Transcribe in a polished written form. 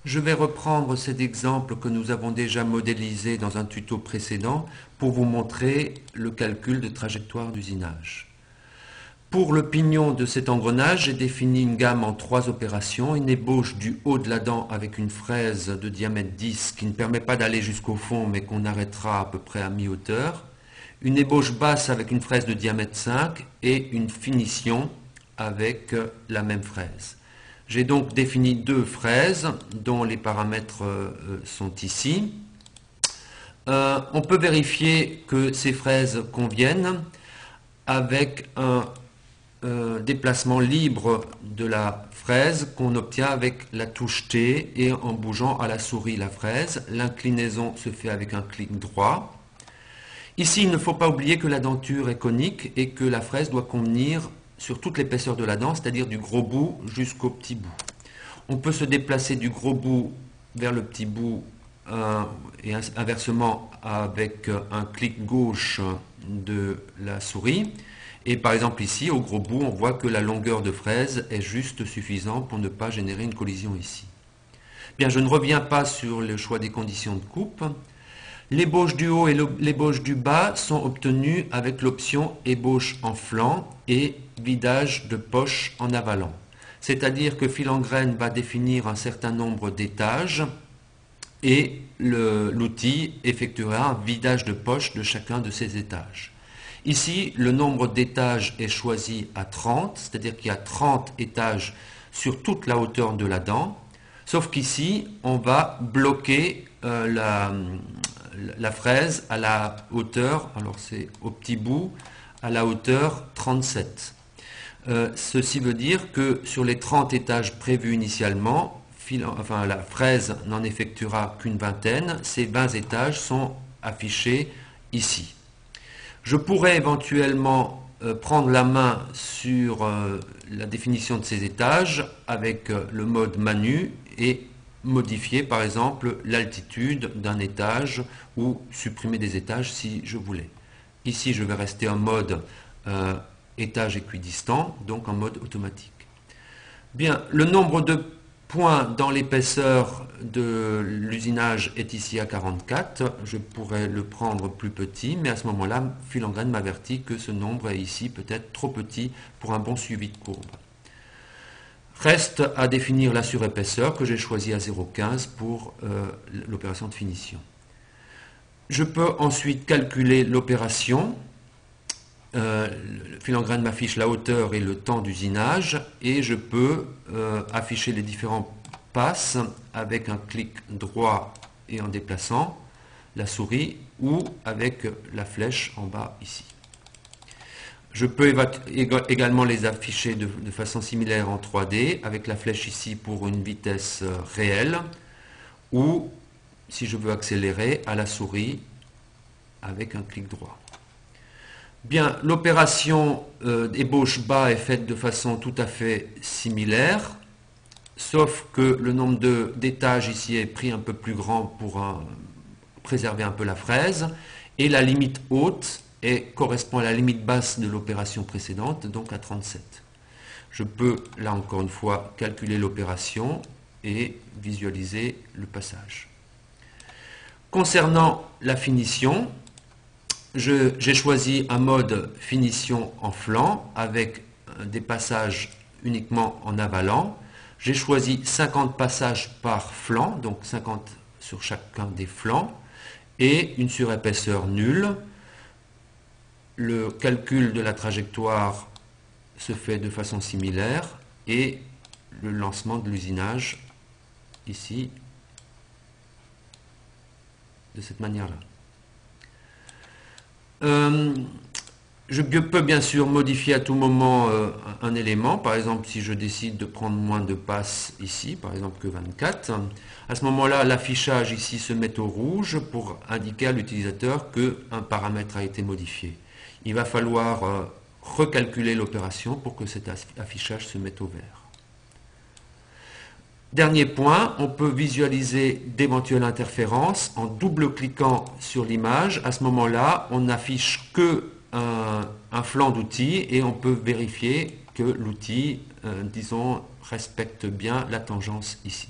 Je vais reprendre cet exemple que nous avons déjà modélisé dans un tuto précédent pour vous montrer le calcul de trajectoire d'usinage. Pour le pignon de cet engrenage, j'ai défini une gamme en 3 opérations. Une ébauche du haut de la dent avec une fraise de diamètre 10 qui ne permet pas d'aller jusqu'au fond mais qu'on arrêtera à peu près à mi-hauteur. Une ébauche basse avec une fraise de diamètre 5 et une finition avec la même fraise. J'ai donc défini 2 fraises dont les paramètres sont ici. On peut vérifier que ces fraises conviennent avec un déplacement libre de la fraise qu'on obtient avec la touche T et en bougeant à la souris la fraise. L'inclinaison se fait avec un clic droit. Ici, il ne faut pas oublier que la denture est conique et que la fraise doit convenir sur toute l'épaisseur de la dent, c'est-à-dire du gros bout jusqu'au petit bout. On peut se déplacer du gros bout vers le petit bout et inversement avec un clic gauche de la souris. Et par exemple ici, au gros bout, on voit que la longueur de fraise est juste suffisante pour ne pas générer une collision ici. Bien, je ne reviens pas sur le choix des conditions de coupe. L'ébauche du haut et l'ébauche du bas sont obtenues avec l'option ébauche en flanc et vidage de poche en avalant. C'est-à-dire que Filangraine va définir un certain nombre d'étages et l'outil effectuera un vidage de poche de chacun de ces étages. Ici, le nombre d'étages est choisi à 30, c'est-à-dire qu'il y a 30 étages sur toute la hauteur de la dent, sauf qu'ici, on va bloquer la fraise à la hauteur, alors c'est au petit bout, à la hauteur 37. Ceci veut dire que sur les 30 étages prévus initialement, la fraise n'en effectuera qu'une vingtaine. Ces 20 étages sont affichés ici. Je pourrais éventuellement prendre la main sur la définition de ces étages avec le mode manu et modifier par exemple l'altitude d'un étage ou supprimer des étages si je voulais. Ici, je vais rester en mode étage équidistant, donc en mode automatique. Bien, le nombre de points dans l'épaisseur de l'usinage est ici à 44. Je pourrais le prendre plus petit, mais à ce moment-là, Filangraine m'avertit que ce nombre est ici peut-être trop petit pour un bon suivi de courbe. Reste à définir la surépaisseur que j'ai choisie à 0,15 pour l'opération de finition. Je peux ensuite calculer l'opération. Filangraine m'affiche la hauteur et le temps d'usinage et je peux afficher les différents passes avec un clic droit et en déplaçant la souris ou avec la flèche en bas ici. Je peux également les afficher de façon similaire en 3D avec la flèche ici pour une vitesse réelle ou si je veux accélérer à la souris avec un clic droit. Bien, l'opération ébauche bas est faite de façon tout à fait similaire, sauf que le nombre d'étages ici est pris un peu plus grand pour préserver un peu la fraise, et la limite haute correspond à la limite basse de l'opération précédente, donc à 37. Je peux, là encore une fois, calculer l'opération et visualiser le passage. Concernant la finition, j'ai choisi un mode finition en flanc avec des passages uniquement en avalant. J'ai choisi 50 passages par flanc, donc 50 sur chacun des flancs, et une surépaisseur nulle. Le calcul de la trajectoire se fait de façon similaire et le lancement de l'usinage ici de cette manière-là. Je peux bien sûr modifier à tout moment un élément, par exemple si je décide de prendre moins de passes ici, par exemple que 24, à ce moment-là l'affichage ici se met au rouge pour indiquer à l'utilisateur qu'un paramètre a été modifié. Il va falloir recalculer l'opération pour que cet affichage se mette au vert. Dernier point, on peut visualiser d'éventuelles interférences en double-cliquant sur l'image. À ce moment-là, on n'affiche que un flanc d'outil et on peut vérifier que l'outil, disons, respecte bien la tangence ici.